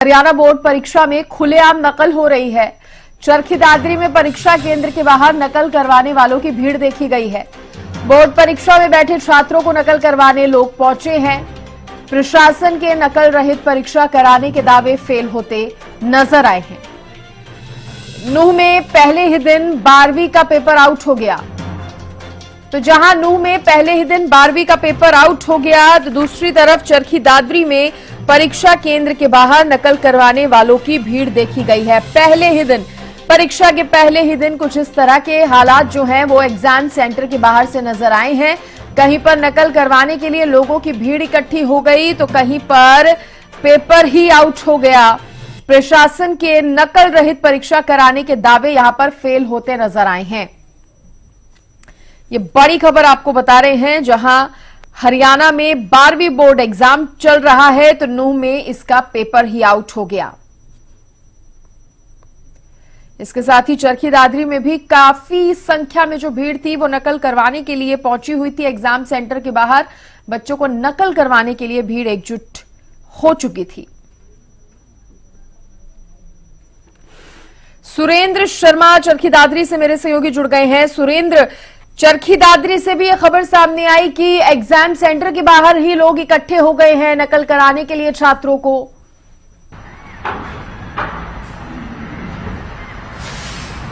Haryana board परीक्षा में खुलेआम नकल हो रही है। चरखी दादरी में परीक्षा केंद्र के बाहर नकल करवाने वालों की भीड़ देखी गई है। बोर्ड परीक्षा में बैठे छात्रों को नकल करवाने लोग पहुंचे हैं। प्रशासन के नकल रहित परीक्षा कराने के दावे फेल होते नजर आए हैं। नूंह में पहले ही दिन 12वीं का पेपर आउट हो गया। तो जहां नूंह में पहले ही दिन 12वीं का पेपर आउट हो गया, तो दूसरी तरफ चरखी दादरी में परीक्षा केंद्र के बाहर नकल करवाने वालों की भीड़ देखी गई है। पहले ही दिन, परीक्षा के पहले ही दिन कुछ इस तरह के हालात जो हैं वो एग्जाम सेंटर के बाहर से नजर आए हैं। कहीं पर नकल करवाने के लिए लोगों की भीड़ इकट्ठी हो गई, तो कहीं पर पेपर ही आउट हो गया। प्रशासन के नकल रहित परीक्षा कराने के दावे यहां पर फेल होते नजर आए हैं। ये बड़ी खबर आपको बता रहे हैं, जहां हरियाणा में 12वीं बोर्ड एग्जाम चल रहा है, तो नूंह में इसका पेपर ही आउट हो गया। इसके साथ ही चरखी दादरी में भी काफी संख्या में जो भीड़ थी वो नकल करवाने के लिए पहुंची हुई थी। एग्जाम सेंटर के बाहर बच्चों को नकल करवाने के लिए भीड़ एकजुट हो चुकी थी। सुरेंद्र शर्मा चरखी दादरी से मेरे सहयोगी जुड़ गए हैं। सुरेंद्र, चरखी दादरी से भी यह खबर सामने आई कि एग्जाम सेंटर के बाहर ही लोग इकट्ठे हो गए हैं नकल कराने के लिए छात्रों को।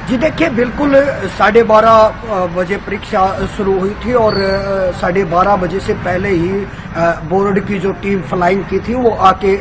जी देखिए, बिल्कुल 12:30 बजे परीक्षा शुरू हुई थी और 12:30 बजे से पहले ही बोर्ड की जो टीम फ्लाइंग की थी वो आके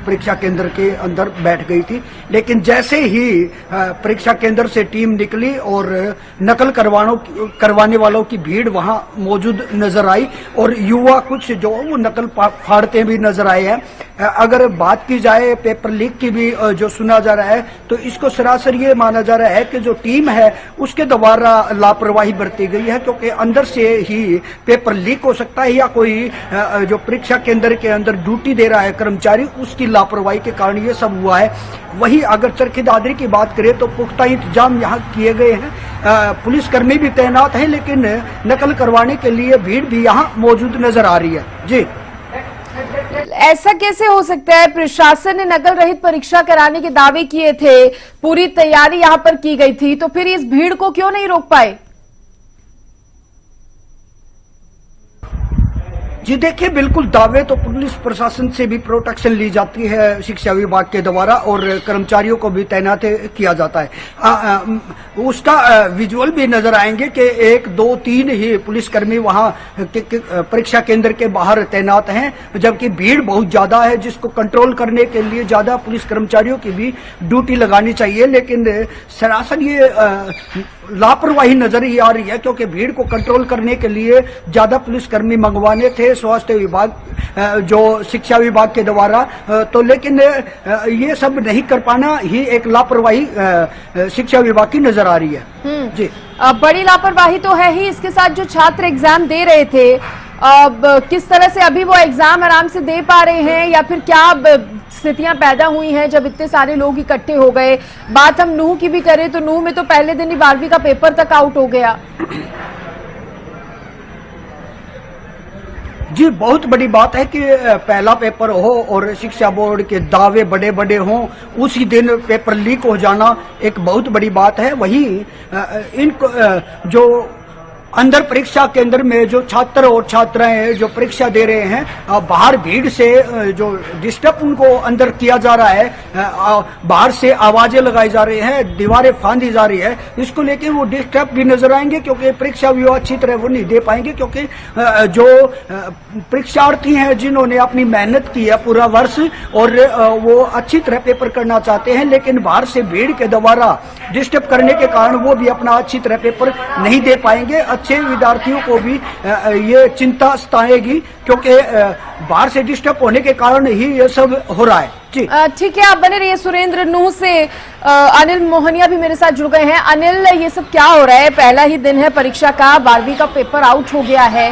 परीक्षा केंद्र के अंदर बैठ गई थी। लेकिन जैसे ही परीक्षा केंद्र से टीम निकली और नकल करवाने वालों की भीड़ वहां मौजूद नजर आई और युवा कुछ जो वो नकल फाड़ते भी नजर आए हैं। अगर बात की जाए पेपर लीक की भी जो सुना जा रहा है, तो इसको सरासर ये माना जा रहा है कि जो टीम है उसके द्वारा लापरवाही बरती गई है, क्योंकि अंदर से ही पेपर लीक हो सकता है या कोई जो परीक्षा केंद्र के अंदर ड्यूटी दे रहा है कर्मचारी, उसकी लापरवाही के कारण ये सब हुआ है। वहीं अगर चरखी दादरी की बात करें तो पुख्ता इंतजाम यहाँ किए गए हैं, पुलिसकर्मी भी तैनात हैं, लेकिन नकल करवाने के लिए भीड़ भी यहाँ मौजूद नजर आ रही है। जी, ऐसा कैसे हो सकता है? प्रशासन ने नकल रहित परीक्षा कराने के दावे किए थे, पूरी तैयारी यहां पर की गई थी, तो फिर इस भीड़ को क्यों नहीं रोक पाए? जी देखिए, बिल्कुल दावे तो पुलिस प्रशासन से भी प्रोटेक्शन ली जाती है शिक्षा विभाग के द्वारा और कर्मचारियों को भी तैनात किया जाता है। उसका विजुअल भी नजर आएंगे कि 1, 2, 3 ही पुलिसकर्मी वहां परीक्षा केंद्र के बाहर तैनात हैं, जबकि भीड़ बहुत ज्यादा है जिसको कंट्रोल करने के लिए ज्यादा पुलिस कर्मचारियों की भी ड्यूटी लगानी चाहिए। लेकिन सरासर ये लापरवाही नजर ही आ रही है, क्योंकि भीड़ को कंट्रोल करने के लिए ज्यादा पुलिसकर्मी मंगवाने थे स्वास्थ्य विभाग जो शिक्षा विभाग के द्वारा, तो लेकिन ये सब नहीं कर पाना ही एक लापरवाही शिक्षा विभाग की नजर आ रही है। जी, बड़ी लापरवाही तो है ही। इसके साथ जो छात्र एग्जाम दे रहे थे, अब किस तरह से अभी वो एग्जाम आराम से दे पा रहे हैं, या फिर क्या स्थितियां पैदा हुई हैं जब इतने सारे लोग इकट्ठे हो गए? बात हम नूंह की भी करें तो नूंह में तो पहले दिन ही 12वीं का पेपर तक आउट हो गया। जी, बहुत बड़ी बात है कि पहला पेपर हो और शिक्षा बोर्ड के दावे बड़े बड़े हों, उसी दिन पेपर लीक हो जाना एक बहुत बड़ी बात है। वहीं इन जो अंदर परीक्षा केंद्र में जो छात्र और छात्राएं जो परीक्षा दे रहे हैं, बाहर भीड़ से जो डिस्टर्ब उनको अंदर किया जा रहा है, बाहर से आवाजें लगाई जा रही हैं, दीवारें फांदी जा रही है, इसको लेके वो डिस्टर्ब भी नजर आएंगे, क्योंकि परीक्षा भी वो अच्छी तरह वो नहीं दे पाएंगे, क्योंकि जो परीक्षार्थी हैं जिन्होंने अपनी मेहनत की है पूरा वर्ष और वो अच्छी तरह पेपर करना चाहते हैं, लेकिन बाहर से भीड़ के द्वारा डिस्टर्ब करने के कारण वो भी अपना अच्छी तरह पेपर नहीं दे पाएंगे। अच्छे विद्यार्थियों को भी ये चिंता सताएगी, क्योंकि बाहर से डिस्टर्ब होने के कारण ही ये सब हो रहा है। जी ठीक है, आप बने रहिए। सुरेंद्र, नूंह से अनिल मोहनिया भी मेरे साथ जुड़ गए हैं। अनिल, ये सब क्या हो रहा है? पहला ही दिन है परीक्षा का, 12वीं का पेपर आउट हो गया है।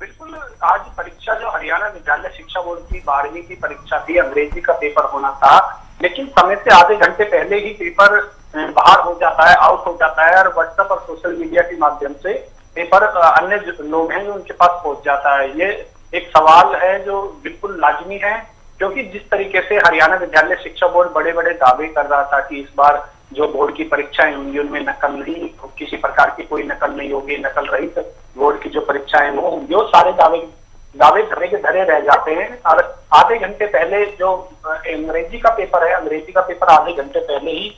बिल्कुल, आज परीक्षा जो हरियाणा विद्यालय शिक्षा बोर्ड की 12वीं की परीक्षा थी, अंग्रेजी का पेपर होना था, लेकिन समय से आधे घंटे पहले ही पेपर बाहर हो जाता है, आउट हो जाता है, और व्हाट्सएप और सोशल मीडिया के माध्यम से पेपर अन्य लोग हैं जो उनके पास पहुंच जाता है। ये एक सवाल है जो बिल्कुल लाजमी है, क्योंकि जिस तरीके से हरियाणा विद्यालय शिक्षा बोर्ड बड़े बड़े दावे कर रहा था कि इस बार जो बोर्ड की परीक्षाएं होंगी उनमें नकल नहीं, किसी प्रकार की कोई नकल नहीं होगी, नकल रहित बोर्ड की जो परीक्षाएं वो होंगी, वो सारे दावे धरे के धरे रह जाते हैं। और आधे घंटे पहले जो अंग्रेजी का पेपर है, अंग्रेजी का पेपर आधे घंटे पहले ही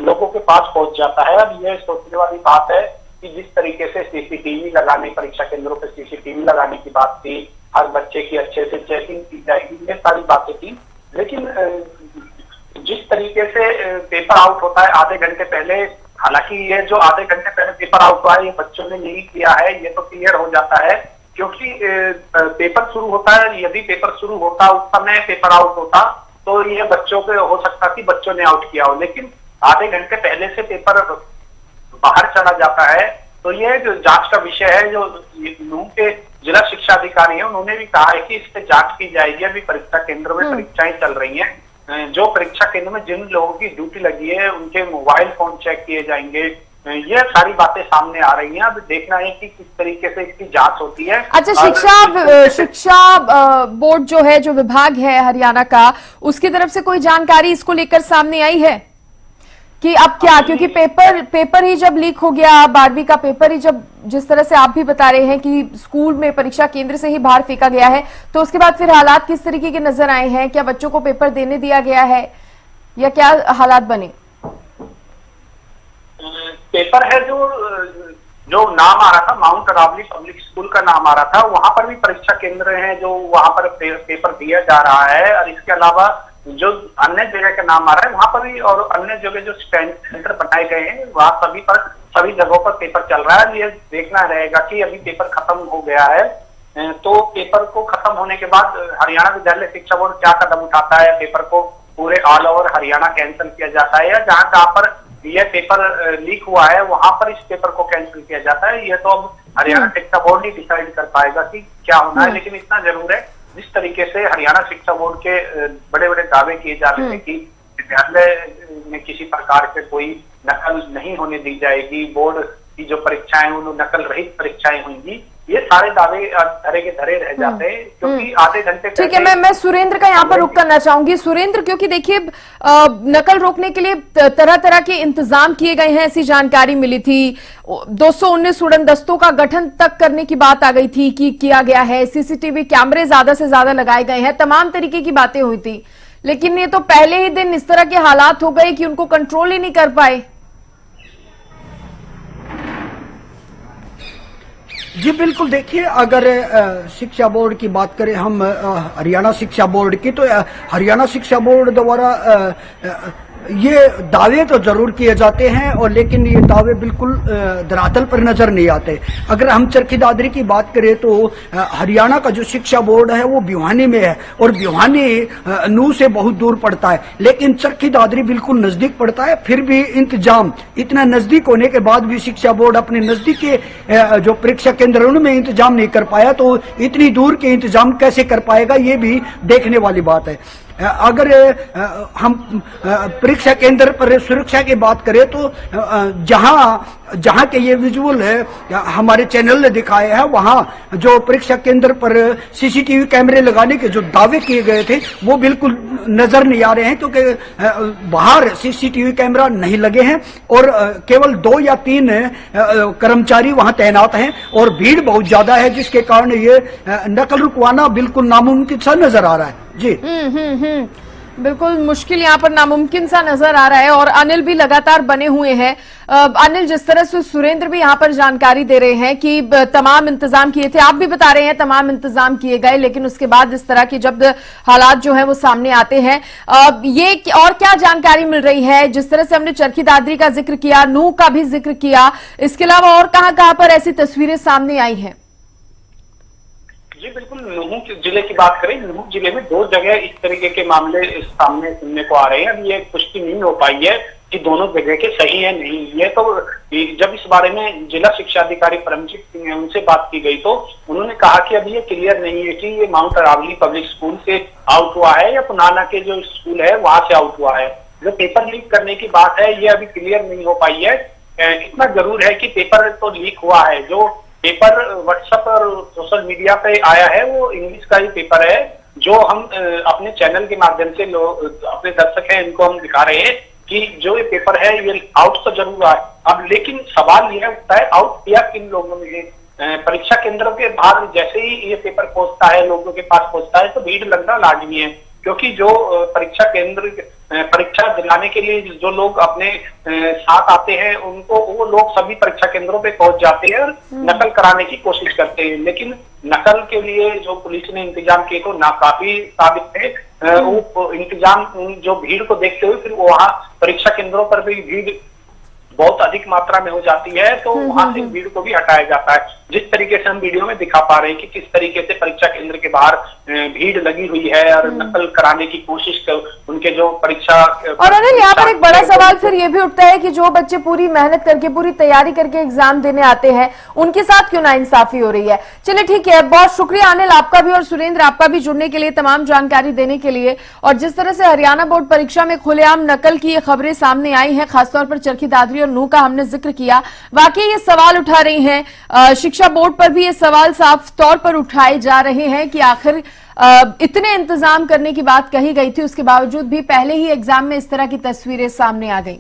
लोगों के पास पहुंच जाता है। अब यह सोचने वाली बात है कि जिस तरीके से सीसीटीवी लगाने, परीक्षा केंद्रों पर सीसीटीवी लगाने की बात थी, हर बच्चे की अच्छे से चेकिंग की जाएगी, ये सारी बातें थी, लेकिन जिस तरीके से पेपर आउट होता है आधे घंटे पहले, हालांकि ये जो आधे घंटे पहले पेपर आउट हुआ है ये बच्चों ने नहीं किया है, ये तो क्लियर हो जाता है, क्योंकि पेपर शुरू होता है, यदि पेपर शुरू होता उस समय पेपर आउट होता तो ये बच्चों के हो सकता कि बच्चों ने आउट किया हो, लेकिन आधे घंटे पहले से पेपर बाहर चला जाता है। तो ये जो जांच का विषय है, जो नूंह के जिला शिक्षा अधिकारी हैं उन्होंने भी कहा है कि इस पे जांच की जाएगी। अभी परीक्षा केंद्रों में परीक्षाएं चल रही हैं, जो परीक्षा केंद्र में जिन लोगों की ड्यूटी लगी है उनके मोबाइल फोन चेक किए जाएंगे, ये सारी बातें सामने आ रही हैं। अब देखना है कि किस तरीके से इसकी जांच होती है। अच्छा, शिक्षा बोर्ड जो है, जो विभाग है हरियाणा का, उसकी तरफ से कोई जानकारी इसको लेकर सामने आई है कि अब क्या, क्योंकि पेपर ही जब लीक हो गया, 12वीं का पेपर ही जब, जिस तरह से आप भी बता रहे हैं कि स्कूल में परीक्षा केंद्र से ही बाहर फेंका गया है, तो उसके बाद फिर हालात किस तरीके के नजर आए हैं? क्या बच्चों को पेपर देने दिया गया है या क्या हालात बने? पेपर है जो नाम आ रहा था, माउंट अरावली पब्लिक स्कूल का नाम आ रहा था, वहां पर भी परीक्षा केंद्र हैं जो वहां पर पेपर दिया जा रहा है। और इसके अलावा जो अन्य जगह का नाम आ रहा है वहां पर भी, और अन्य जगह जो सेंटर बनाए गए हैं वहां सभी जगहों पर पेपर चल रहा है। ये देखना रहेगा कि अभी पेपर खत्म हो गया है, तो पेपर को खत्म होने के बाद हरियाणा विद्यालय शिक्षा बोर्ड क्या कदम उठाता है, पेपर को पूरे ऑल ओवर हरियाणा कैंसिल किया जाता है या जहां जहां पर यह पेपर लीक हुआ है वहां पर इस पेपर को कैंसिल किया जाता है, ये तो अब हरियाणा शिक्षा बोर्ड ही डिसाइड कर पाएगा कि क्या होना है। लेकिन इतना जरूर है, जिस तरीके से हरियाणा शिक्षा बोर्ड के बड़े बड़े दावे किए जा रहे थे कि विद्यालय में किसी प्रकार से कोई नकल नहीं होने दी जाएगी, बोर्ड की जो परीक्षाएं वो नकल रहित परीक्षाएं होंगी, ये सारे दावे धरे के धरे रह जाते हैं, क्योंकि आधे घंटे। ठीक है, मैं सुरेंद्र का यहाँ पर रुक करना चाहूंगी। सुरेंद्र, क्योंकि देखिए नकल रोकने के लिए तरह तरह के इंतजाम किए गए हैं, ऐसी जानकारी मिली थी। 219 उड़न दस्तों का गठन तक करने की बात आ गई थी कि किया गया है, सीसीटीवी कैमरे ज्यादा से ज्यादा लगाए गए हैं, तमाम तरीके की बातें हुई थी, लेकिन ये तो पहले ही दिन इस तरह के हालात हो गए कि उनको कंट्रोल ही नहीं कर पाए। जी बिल्कुल, देखिए अगर शिक्षा बोर्ड की बात करें हम, हरियाणा शिक्षा बोर्ड की, तो हरियाणा शिक्षा बोर्ड द्वारा ये दावे तो जरूर किए जाते हैं, और लेकिन ये दावे बिल्कुल धरातल पर नजर नहीं आते। अगर हम चरखी दादरी की बात करें तो हरियाणा का जो शिक्षा बोर्ड है वो भिवानी में है, और भिवानी नूंह से बहुत दूर पड़ता है, लेकिन चरखी दादरी बिल्कुल नजदीक पड़ता है। फिर भी इंतजाम, इतना नजदीक होने के बाद भी शिक्षा बोर्ड अपने नजदीक के जो परीक्षा केंद्र उनमें इंतजाम नहीं कर पाया, तो इतनी दूर के इंतजाम कैसे कर पाएगा, ये भी देखने वाली बात है। अगर हम परीक्षा केंद्र पर सुरक्षा की बात करें तो जहां के ये विजुअल है हमारे चैनल ने दिखाए हैं, वहां जो परीक्षा केंद्र पर सीसीटीवी कैमरे लगाने के जो दावे किए गए थे वो बिल्कुल नजर नहीं आ रहे हैं, क्योंकि बाहर सीसीटीवी कैमरा नहीं लगे हैं और केवल 2 या 3 कर्मचारी वहां तैनात हैं, और भीड़ बहुत ज्यादा है, जिसके कारण ये नकल रुकवाना बिल्कुल नामुमकिन सा नजर आ रहा है। जी बिल्कुल मुश्किल यहाँ पर नामुमकिन सा नजर आ रहा है, और अनिल भी लगातार बने हुए हैं। अनिल, जिस तरह से सुरेंद्र भी यहाँ पर जानकारी दे रहे हैं कि तमाम इंतजाम किए थे, आप भी बता रहे हैं तमाम इंतजाम किए गए, लेकिन उसके बाद इस तरह की जब हालात जो है वो सामने आते हैं, ये और क्या जानकारी मिल रही है? जिस तरह से हमने चरखी दादरी का जिक्र किया, नूंह का भी जिक्र किया, इसके अलावा और कहां पर ऐसी तस्वीरें सामने आई हैं? जी बिल्कुल, नूंह जिले की बात करें, नूंह जिले में 2 जगह इस तरीके के मामले सामने सुनने को आ रहे हैं। अभी ये पुष्टि नहीं हो पाई है कि दोनों जगह के सही है नहीं। ये तो जब इस बारे में जिला शिक्षा अधिकारी परमजीत सिंह है, उनसे बात की गई तो उन्होंने कहा कि अभी ये क्लियर नहीं है कि ये माउंट अरावली पब्लिक स्कूल से आउट हुआ है या पुनाना के जो स्कूल है वहां से आउट हुआ है। जो पेपर लीक करने की बात है ये अभी क्लियर नहीं हो पाई है। इतना जरूर है कि पेपर तो लीक हुआ है, जो पेपर व्हाट्सएप और सोशल मीडिया पे आया है वो इंग्लिश का ही पेपर है, जो हम अपने चैनल के माध्यम से अपने दर्शक हैं इनको हम दिखा रहे हैं कि जो ये पेपर है ये आउट तो जरूर आए। अब लेकिन सवाल यह उठता है आउट किया किन लोगों ने। परीक्षा केंद्रों के बाहर जैसे ही ये पेपर पहुंचता है, लोगों के पास पहुंचता है, तो भीड़ लगना लाजमी है, क्योंकि जो परीक्षा केंद्र परीक्षा दिलाने के लिए जो लोग अपने साथ आते हैं उनको वो लोग सभी परीक्षा केंद्रों पे पहुंच जाते हैं और नकल कराने की कोशिश करते हैं। लेकिन नकल के लिए जो पुलिस ने इंतजाम किए तो नाकाफी साबित थे। वो इंतजाम जो भीड़ को देखते हुए फिर वहां परीक्षा केंद्रों पर भी भीड़ बहुत अधिक मात्रा में हो जाती है, तो वहां से भीड़ को भी हटाया जाता है। जिस तरीके से हम वीडियो में दिखा पा रहे हैं कि किस तरीके से परीक्षा केंद्र के बाहर भीड़ लगी हुई है और नकल कराने की कोशिश कर उनके जो परीक्षा। और अनिल, यहाँ पर एक बड़ा सवाल फिर ये भी उठता है कि जो बच्चे पूरी मेहनत करके पूरी तैयारी करके एग्जाम देने आते हैं उनके साथ क्यों नाइंसाफी हो रही है। चलिए ठीक है, बहुत शुक्रिया अनिल आपका भी और सुरेंद्र आपका भी जुड़ने के लिए, तमाम जानकारी देने के लिए। और जिस तरह से हरियाणा बोर्ड परीक्षा में खुलेआम नकल की ये खबरें सामने आई हैं, खासतौर पर चरखी दादरी और नूह का हमने जिक्र किया, वाकई ये सवाल उठा रही हैं। शिक्षा बोर्ड पर भी ये सवाल साफ तौर पर उठाए जा रहे हैं कि आखिर इतने इंतजाम करने की बात कही गई थी, उसके बावजूद भी पहले ही एग्जाम में इस तरह की तस्वीरें सामने आ गई।